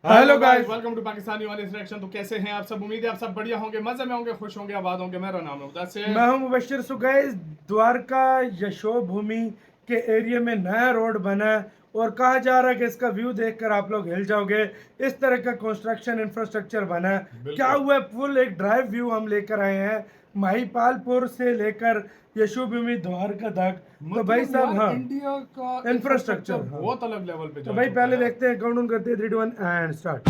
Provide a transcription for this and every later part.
Hello guys, welcome to Pakistani वाले रिएक्शन। तो कैसे हैं आप सब? उम्मीद है आप सब बढ़िया होंगे, मजे में होंगे, खुश होंगे, आबाद होंगे। मेरा नाम है मुदस्सिर। मैं हूं मुबशिर। सो गाइस, द्वारका यशोभूमि के एरिया में नया रोड बना है और कहा जा रहा है कि इसका व्यू देखकर आप लोग हिल जाओगे। इस तरह का कंस्ट्रक्शन इंफ्रास्ट्रक्चर बना है। क्या हुआ है, फुल एक ड्राइव व्यू हम लेकर आए हैं महिपालपुर से लेकर यशोभूमि द्वारका तक। तो भाई साहब, हाँ, इंडिया का इंफ्रास्ट्रक्चर बहुत अलग लेवल पे तो भाई पहले देखते हैं, काउंट डाउन करते हैं, 3 2 1 एंड स्टार्ट।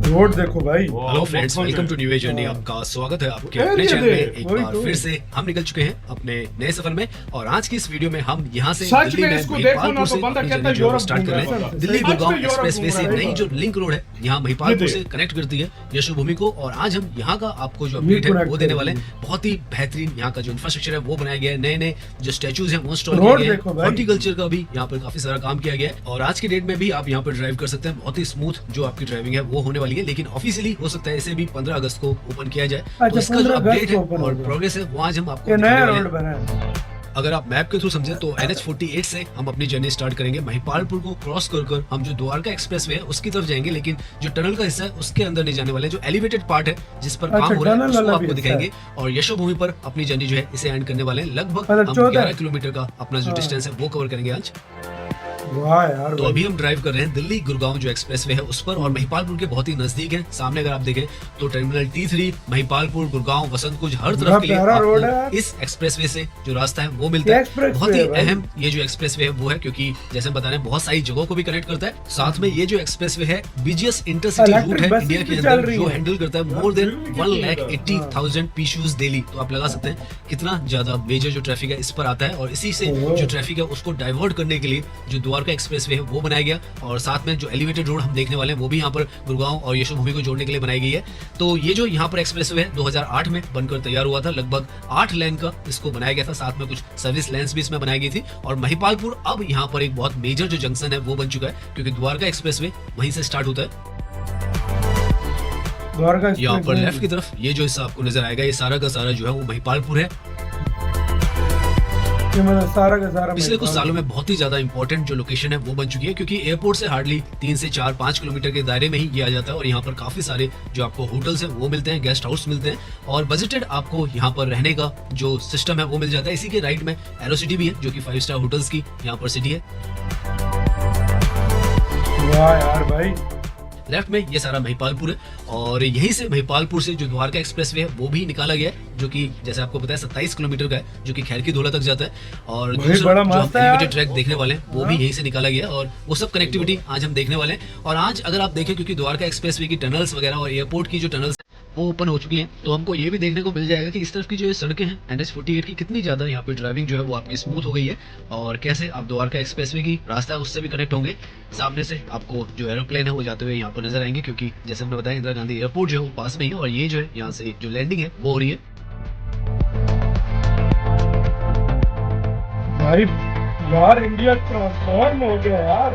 रोड देखो भाई। Hello friends, welcome to new a journey. आपका स्वागत है आपके अपने चैनल में। एक बार फिर से हम निकल चुके हैं अपने नए सफर में और आज की इस वीडियो में हम यहाँ से दिल्ली में महिपालपुर से अपनी जर्नी जो है स्टार्ट कर रहे हैं। दिल्ली गुड़गांव एक्सप्रेसवे से नई जो लिंक रोड है यहाँ महिपालपुर से कनेक्ट करती है यशोभूमि को। और आज हम यहाँ का आपको जो अपडेट है वो देने वाले हैं। बहुत ही बेहतरीन यहाँ का जो इंफ्रास्ट्रक्चर है वो बनाया गया है। नए नए जो स्टैचूज हैं वो इंस्टॉल किए गए हैं। हॉर्टिकल्चर का भी यहाँ पर काफी सारा काम किया गया है और आज की डेट में भी आप यहाँ पर ड्राइव कर सकते हैं। बहुत ही स्मूथ जो आपकी ड्राइविंग है वो होने वाली है, लेकिन ऑफिशियली हो सकता है इसे भी 15 अगस्त को ओपन किया जाए। तो इसका जो अपडेट है और प्रोग्रेस है वो आज हम आपको नया रोड बना है। अगर आप मैप के थ्रू समझे तो NH48 से हम अपनी जर्नी स्टार्ट करेंगे। महिपालपुर को क्रॉस कर हम जो द्वारका एक्सप्रेसवे है उसकी तरफ जाएंगे, लेकिन जो टनल का हिस्सा है उसके अंदर नहीं जाने वाले। जो एलिवेटेड पार्ट है जिस पर काम हो रहा है उसको आपको दिखाएंगे और यशोभूमि पर अपनी जर्नी जो है इसे एंड करने वाले हैं। लगभग हम 11 किलोमीटर का अपना जो डिस्टेंस है वो कवर करेंगे आज। वाह यार, तो अभी हम ड्राइव कर रहे हैं दिल्ली गुड़गांव जो एक्सप्रेसवे है उस पर और महिपालपुर के बहुत ही नजदीक है। सामने अगर आप देखें तो टर्मिनल T3 महिपालपुर, गुड़गांव, वसंत कुंज हर तरफ के लिए आपको इस एक्सप्रेसवे से जो रास्ता है वो मिलता है। बहुत ही अहम ये जो एक्सप्रेसवे है वो है, क्योंकि जैसे हम बता रहे हैं बहुत सारी जगहों को भी कनेक्ट करता है। साथ में ये जो एक्सप्रेसवे है बिजिएस्ट इंटरसिटी रूट है इंडिया के अंदर, जो हैंडल करता है मोर देन 1,80,000 PCUs डेली। तो आप लगा सकते हैं कितना ज्यादा मेजर जो ट्रैफिक है इस पर आता है और इसी से जो ट्रैफिक है उसको डाइवर्ट करने के लिए जो द्वारका एक्सप्रेसवे है वो बनाया गया। और साथ में जो एलिवेटेड रोड हम देखने वाले हैं वो भी यहाँ पर गुड़गांव और यशोभूमि को जोड़ने के लिए बनाई गई है। तो ये जो यहाँ पर एक्सप्रेसवे है 2008 में बनकर तैयार हुआ था। लगभग 8 लेन का इसको बनाया गया था, साथ में कुछ सर्विस लेन्स भी इसमें बनाई गई थी। और महिपालपुर अब यहाँ पर एक बहुत मेजर जो जंक्शन है वो बन चुका है, क्योंकि द्वारका एक्सप्रेसवे वहीं से स्टार्ट होता है। यहाँ पर लेफ्ट की तरफ ये जो हिस्सा आपको नजर आएगा ये सारा का सारा जो है वो महिपालपुर है। पिछले कुछ सालों में बहुत ही ज्यादा इंपॉर्टेंट जो लोकेशन है वो बन चुकी है, क्योंकि एयरपोर्ट से हार्डली 3 से 4-5 किलोमीटर के दायरे में ही किया जाता है। और यहाँ पर काफी सारे जो आपको होटल्स हैं वो मिलते हैं, गेस्ट हाउस मिलते हैं और बजटेड आपको यहाँ पर रहने का जो सिस्टम है वो मिल जाता है। इसी के राइट में एरो सिटी भी है जो कि 5 स्टार होटल्स की यहाँ पर सिटी है। वाह यार भाई, लेफ्ट में ये सारा महिपालपुर है और यहीं से महिपालपुर से जो द्वारका एक्सप्रेसवे है वो भी निकाला गया है, जो कि जैसे आपको पता है 27 किलोमीटर का है, जो कि खैर की धोला तक जाता है। और दूसरा जो हम एलिवेटेड ट्रैक देखने वाले हैं वो भी यहीं से निकाला गया है और वो सब कनेक्टिविटी आज हम देखने वाले हैं। और आज अगर आप देखें, क्योंकि द्वारका एक्सप्रेसवे की टनल्स वगैरह और एयरपोर्ट की जो टनल्स वो ओपन हो चुकी हैं, तो हमको ये भी देखने को मिल जाएगा कि इस तरफ की जो सड़कें हैं NH48 की कितनी ज्यादा यहाँ पे ड्राइविंग जो है वो आपकी स्मूथ हो गई है और कैसे आप द्वारका एक्सप्रेसवे की रास्ता है उससे भी कनेक्ट होंगे। सामने से आपको जो एरोप्लेन है वो जाते हुए यहाँ पर नजर आएंगे, क्योंकि जैसे हमने बताया इंदिरा गांधी एयरपोर्ट जो है वो पास में ही है और ये जो है यहाँ से जो लैंडिंग है वो हो रही है। भाई यार, इंडिया ट्रांसफॉर्म हो गया यार।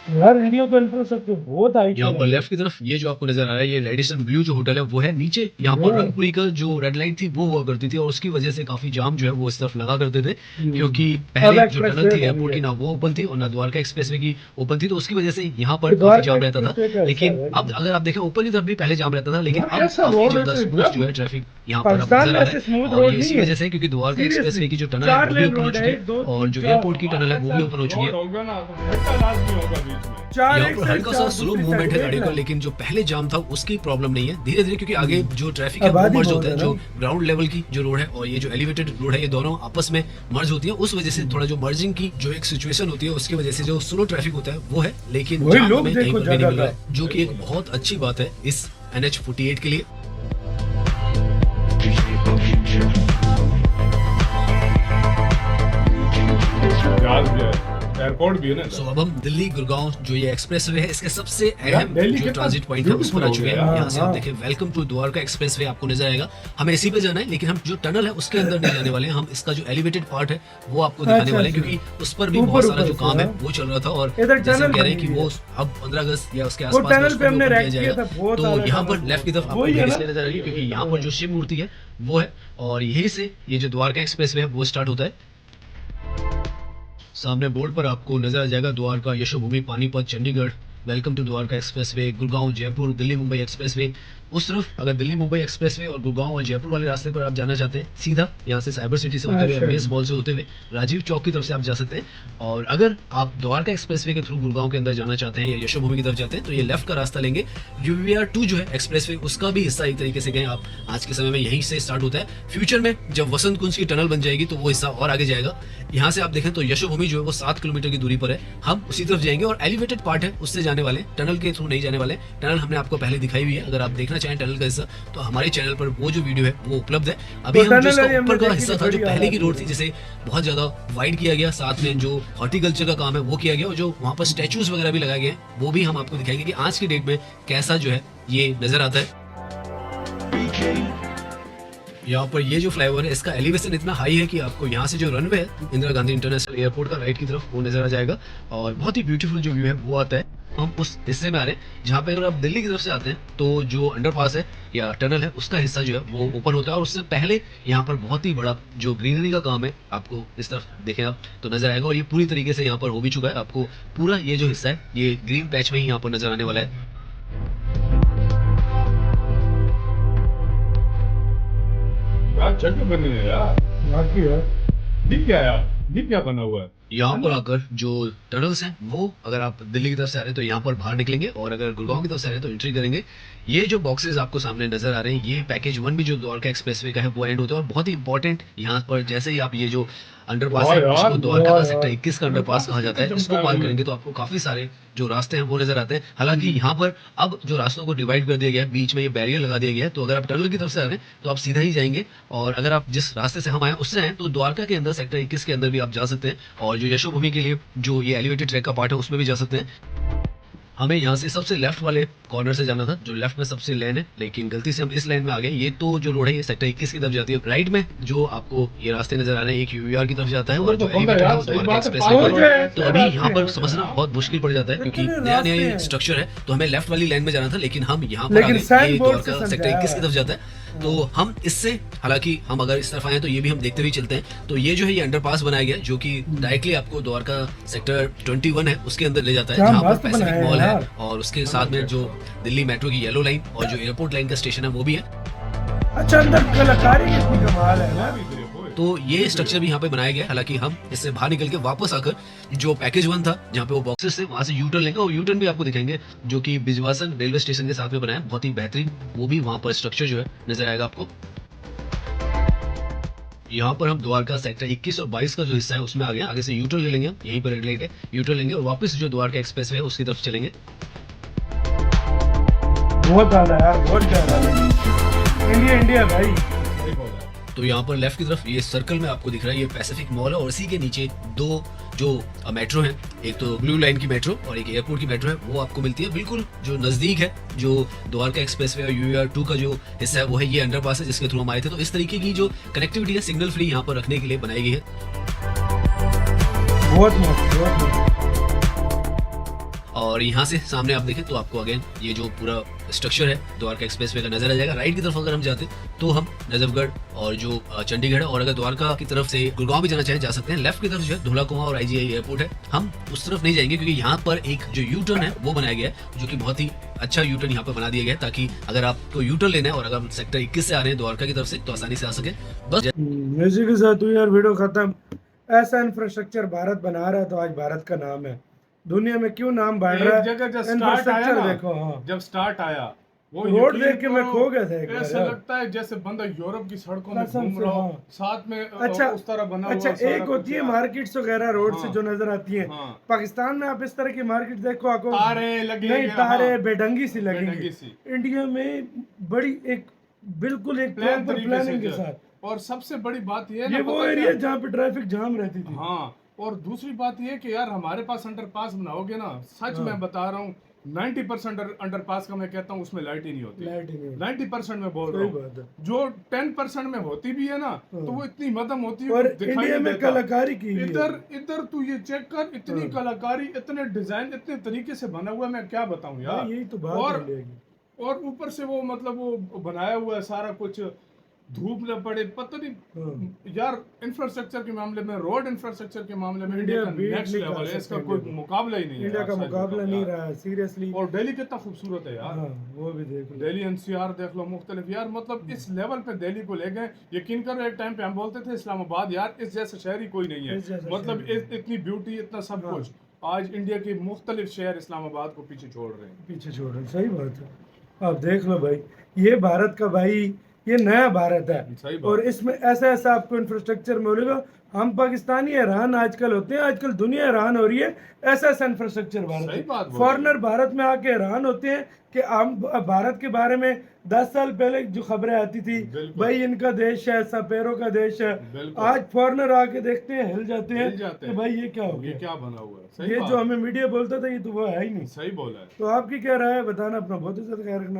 यार इंडिया को इंफ्रास्ट्रक्चर बहुत आई। यहाँ पर लेफ्ट की तरफ ये जो आपको नजर आ रहा है ये रेडिसन ब्लू जो होटल है वो है। नीचे यहाँ पर रंगपुरी का जो रेड लाइट थी वो हुआ करती थी और उसकी वजह से काफी जाम जो है वो इस तरफ लगा करते थे, क्योंकि पहले जो टनल थी एयरपोर्ट की ना वो ओपन थी और ना द्वारका एक्सप्रेसवे की ओपन थी, तो उसकी वजह से यहाँ पर काफी जाम रहता था। लेकिन अब अगर आप देखें ऊपर की तरफ भी पहले जाम रहता था, लेकिन अब काफी ज्यादा स्मूथ जो है ट्रैफिक यहाँ पर अब नजर आ रहा है। और इसी वजह से क्योंकि द्वारका एक्सप्रेसवे की जो टनल है वो भी ओपन हो चुकी है और जो एयरपोर्ट की टनल है वो भी ओपन हो चुकी है। यहाँ पर हल्का सा स्लो मूवमेंट है गाड़ी का, लेकिन जो पहले जाम था उसकी प्रॉब्लम नहीं है। धीरे धीरे क्योंकि आगे जो ट्रैफिक है वो मर्ज होता है, जो ग्राउंड लेवल की जो रोड है और ये जो एलिवेटेड रोड है ये दोनों आपस में मर्ज होती है। उस वजह से थोड़ा जो मर्जिंग की जो एक सिचुएशन होती है उसकी वजह से जो स्लो ट्रैफिक होता है वो है, लेकिन जाम हमें कहीं पर भी नहीं मिल रहा है, जो कि एक बहुत अच्छी बात है इस NH48 के लिए। एयरपोर्ट भी है ना। सो अब हम दिल्ली गुड़गांव जो ये एक्सप्रेसवे है इसके सबसे अहम जो ट्रांजिट पॉइंट है उस पर आ चुके हैं। यहाँ से हम देखें वेलकम टू द्वारका एक्सप्रेसवे आपको नजर आएगा। हमें इसी पे जाना है, लेकिन हम जो टनल है उसके अंदर नहीं जाने वाले हैं। हम इसका जो एलिवेटेड पार्ट है वो आपको दिखाने वाले हैं, क्योंकि उस पर भी बहुत सारा जो काम है वो चल रहा था और जैसे हम कह रहे हैं कि वो अब 15 अगस्त या उसके आसपास किया जाएगा। तो यहाँ पर लेफ्ट की तरफ आपको नजर आएगी, क्योंकि यहाँ पर जो शिव मूर्ति है वो है और यही से ये जो द्वारका एक्सप्रेसवे है वो स्टार्ट होता है। सामने बोर्ड पर आपको नजर आ जाएगा Dwarka, Yashobhoomi, Panipat, Chandigarh, welcome to Dwarka expressway, Gurgaon, Jaipur, Delhi Mumbai expressway. उस तरफ अगर दिल्ली मुंबई एक्सप्रेसवे और गुड़गांव और जयपुर वाले रास्ते पर आप जाना चाहते हैं, सीधा यहाँ से साइबर सिटी से होते हुए, एमबीएस मॉल से होते हुए राजीव चौक की तरफ से आप जा सकते हैं। और अगर आप द्वारका एक्सप्रेसवे के थ्रू गुड़गांव के अंदर जाना चाहते हैं या यशोभूमि की तरफ जाते हैं तो ये लेफ्ट का रास्ता लेंगे। UVR2 जो है एक्सप्रेसवे, उसका भी हिस्सा एक तरीके से गए आप आज के समय में यहीं से स्टार्ट होता है। फ्यूचर में जब वसंत कुंज की टनल बन जाएगी तो वो हिस्सा और आगे जाएगा। यहाँ से आप देखें तो यशोभूमि जो है वो 7 किलोमीटर की दूरी पर है, हम उसी तरफ जाएंगे। और एलिवेटेड पार्ट है उससे जाने वाले, टनल के थ्रू नहीं जाने वाले। टनल हमने आपको पहले दिखाई हुई है, अगर आप देखना चाहें टनल का हिस्सा तो हमारे चैनल पर वो जो वीडियो है वो उपलब्ध है। अभी हम जिसका ऊपर का हिस्सा था जो पहले की रोड थी जिसे बहुत ज्यादा वाइड किया गया, साथ में जो हॉर्टिकल्चर का काम है वो किया गया और जो वहाँ पर स्टैचूज वगैरह भी लगाए गए वो भी हम आपको दिखाएंगे कि आज की डेट में कैसा जो है ये नजर आता है। यहाँ पर ये जो फ्लाईओवर है इसका एलिवेशन इतना हाई है कि आपको यहाँ से जो रनवे है इंदिरा गांधी इंटरनेशनल एयरपोर्ट का राइट की तरफ वो नजर आ जाएगा और बहुत ही ब्यूटीफुल जो व्यू है वो आता है। हम उस हिस्से में आ रहे हैं जहाँ पे अगर आप दिल्ली की तरफ से आते हैं तो जो अंडरपास है या टनल है उसका हिस्सा जो है वो ओपन होता है और उससे पहले यहाँ पर बहुत ही बड़ा जो ग्रीनरी का काम है आपको इस तरफ देखें आप तो नजर आएगा। और ये पूरी तरीके से यहाँ पर हो भी चुका है, आपको पूरा ये जो हिस्सा है ये ग्रीन पैच में ही यहाँ पर नजर आने वाला है। जगह बनी है यार, बाकी है दिख क्या यार, दिख क्या बना हुआ है यहाँ पर आकर जो टनल्स हैं वो अगर आप दिल्ली की तरफ से आ रहे हैं तो यहाँ पर बाहर निकलेंगे और अगर गुड़गांव की तरफ से आ रहे हैं तो एंट्री करेंगे। ये जो बॉक्सेस आपको सामने नजर आ रहे हैं ये पैकेज 1 भी जो द्वारका एक्सप्रेसवे का है वो एंड होता है। और बहुत ही इंपॉर्टेंट यहाँ पर जैसे ही आप ये जो अंडरपास है इसको द्वारका का सेक्टर 21 का अंडरपास कहा जाता है, इसको पार करेंगे तो आपको काफी सारे जो रास्ते हैं वो नजर आते हैं। हालांकि यहाँ पर अब जो रास्तों को डिवाइड कर दिया गया है, बीच में ये बैरियर लगा दिया गया है, तो अगर आप टनल की तरफ से आ रहे हैं तो आप सीधा ही जाएंगे और अगर आप जिस रास्ते से हम आए उससे आए तो द्वारका के अंदर सेक्टर 21 के अंदर भी आप जा सकते हैं और जो यशोभूमि के लिए जो ये एलिवेटेड ट्रैक का पार्ट है उसमें भी जा सकते हैं। हमें यहाँ से सबसे लेफ्ट वाले कॉर्नर से जाना था, जो लेफ्ट में सबसे लेन है, लेकिन गलती से हम इस लाइन में आ गए। ये तो जो रोड है ये सेक्टर 21 की तरफ जाती है। राइट में जो आपको ये रास्ते नजर आ रहे हैं एक UVR की तरफ जाता है और जो एलिवेटेड है वो द्वारका एक्सप्रेसवे है। तो अभी यहाँ पर समझना बहुत मुश्किल पड़ जाता है क्योंकि नया नया स्ट्रक्चर है तो हमें लेफ्ट वाली लाइन में जाना था, लेकिन हम यहाँ पर आ गए। ये द्वारका सेक्टर 21 की तरफ जाता है तो हम इससे, हालांकि हम अगर इस तरफ आए तो ये भी हम देखते हुए चलते हैं। तो ये जो है ये अंडरपास बनाया गया जो कि डायरेक्टली आपको द्वारका सेक्टर 21 है उसके अंदर ले जाता है, जहाँ पर पैसिफिक मॉल है और उसके साथ में जो दिल्ली मेट्रो की येलो लाइन और जो एयरपोर्ट लाइन का स्टेशन है वो भी है। अच्छा, अंदर कलाकारी कितनी कमाल है ना। तो ये स्ट्रक्चर भी यहाँ पे बनाया गया है। हालांकि हम इससे बाहर निकल के वापस आकर जो पैकेज 1 था जहाँ पे वो बॉक्सेस थे वहां से यूटर्न लेंगे और यूटर्न भी आपको दिखाएंगे जो कि बिजवासन रेलवे स्टेशन के साथ में बनाया है, बहुत ही बेहतरीन। वो भी वहां पर स्ट्रक्चर जो है नजर आएगा आपको। यहाँ पर हम द्वारका सेक्टर 21 और 22 का जो हिस्सा है उसमें आ गए। आगे से यूटर्न ले लेंगे, हम यहीं पर रेड लाइट है, यूटर्न लेंगे और वापस जो द्वारका एक्सप्रेस है उसकी तरफ चलेंगे। बहुत ज्यादा यार, बहुत ज्यादा। इंडिया भाई। तो यहाँ पर लेफ्ट की तरफ ये सर्कल में आपको दिख रहा है ये पैसिफिक मॉल है और इसी के नीचे दो जो मेट्रो है, एक तो ब्लू लाइन की मेट्रो और एक एयरपोर्ट की मेट्रो है, वो आपको मिलती है बिल्कुल जो नजदीक है। जो द्वारका एक्सप्रेसवे और UVR2 का जो हिस्सा है वो है ये अंडरपास है जिसके थ्रू हम आए थे। तो इस तरीके की जो कनेक्टिविटी है सिग्नल फ्री यहाँ पर रखने के लिए बनाई गई है। बहुत मस्त। और यहाँ से सामने आप देखें तो आपको अगेन ये जो पूरा स्ट्रक्चर है द्वारका एक्सप्रेसवे का नजर आ जाएगा। राइट की तरफ अगर हम जाते तो हम नजफगढ़ और जो चंडीगढ़ है, और अगर द्वारका की तरफ से गुड़गांव भी जाना चाहें जा सकते हैं। लेफ्ट की तरफ जो है धौला कुआं और IGI एयरपोर्ट है, हम उस तरफ नहीं जाएंगे क्योंकि यहाँ पर एक जो यूटर्न है वो बनाया गया है जो कि बहुत ही अच्छा यूटर्न यहाँ पर बना दिया गया है ताकि अगर आपको यूटर्न लेना है और अगर सेक्टर 21 से आ रहे हैं द्वारका की तरफ से तो आसानी से आ सके। बस इसी के साथ यार वीडियो खत्म। ऐसा इंफ्रास्ट्रक्चर भारत बना रहा है तो आज भारत का नाम है दुनिया में, क्यों नाम बढ़ रहा है। जगह जब स्टार्ट आया ना, देखो, हाँ, जब स्टार्ट आया वो रोड देख के मैं खो गया था। ऐसा लगता है जैसे बंदा यूरोप की सड़कों में घूम रहा हो, साथ में अच्छा उस तरह बना अच्छा हुआ। एक होती है मार्केट्स वगैरह रोड से जो नजर आती है। पाकिस्तान में आप इस तरह की मार्केट देखो, आपको तारे लगे, नहीं तारे बेढंगी सी लगेंगी। इंडिया में बड़ी एक बिल्कुल एक प्रॉपर प्लानिंग के साथ। और सबसे बड़ी बात ये वो एरिया जहाँ पे ट्रैफिक जाम रहती थी। हाँ, और दूसरी बात ये कि यार हमारे पास अंडरपास बनाओगे ना, सच मैं बता रहा हूँ 90% अंडरपास का मैं कहता हूँ उसमें लाइट ही नहीं होती। 90% में बोल रहा हूँ। जो 10% में होती भी है ना तो वो इतनी मदम होती है और इंडिया में कलाकारी की इधर तू ये चेक कर, इतनी कलाकारी, इतने डिजाइन, इतने तरीके से बना हुआ है, मैं क्या बताऊँ यार। यही तो बात है। और ऊपर से वो मतलब वो बनाया हुआ है सारा कुछ, धूप न पड़े, पता नहीं यार। इंफ्रास्ट्रक्चर के मामले में, रोड इंफ्रास्ट्रक्चर के मामले में इंडिया इंडिया का बीट नेक्स्ट नहीं लेवल कर है, इसका सकते कोई इंडिया को। मुकाबला ही नहीं है इंडिया यार, का सच मुकाबला बताऊं नहीं यार। रहा है सीरियसली। और दिल्ली कितना खूबसूरत है यार, हाँ वो भी देख लो। दिल्ली एनसीआर देख लो, मुख्तलिफ यार, मतलब इस लेवल पे दिल्ली को ले गए। यकीन करो एक टाइम पे हम बोलते थे इस्लामाबाद यार इस जैसा शहर ही कोई नहीं है, इस जैसा मतलब शहर नहीं इतनी ब्यूटी, इतना सब हाँ। कुछ। आज इंडिया के मुख्तलिफ शहर इस्लामाबाद को पीछे छोड़ रहे हैं। पीछे छोड़ रहे हैं, सही बात है। आप देख लो भाई, ये भारत का भाई, ये नया भारत है। सही बात। और इसमें ऐसा ऐसा आपको इंफ्रास्ट्रक्चर मिलेगा, हम पाकिस्तानी हैरान आजकल होते हैं, आजकल दुनिया हैरान हो रही है, ऐसा ऐसा इंफ्रास्ट्रक्चर भारत सही है। बात बोल फॉरेनर भारत में आके हैरान होते हैं कि हम भारत के बारे में 10 साल पहले जो खबरें आती थी, बिल्कुल। भाई इनका देश है, सपेरों का देश है, बिल्कुल। आज फॉरेनर आके देखते हैं, हिल जाते हैं हिल जाते कि हैं। भाई ये क्या हो ये गया, क्या बना हुआ है, सही ये बात। जो हमें मीडिया बोलता था ये तो वो है ही नहीं। सही बोला है। तो आपकी क्या राय है बताना, अपना बहुत ही ज्यादा ख्याल रखना।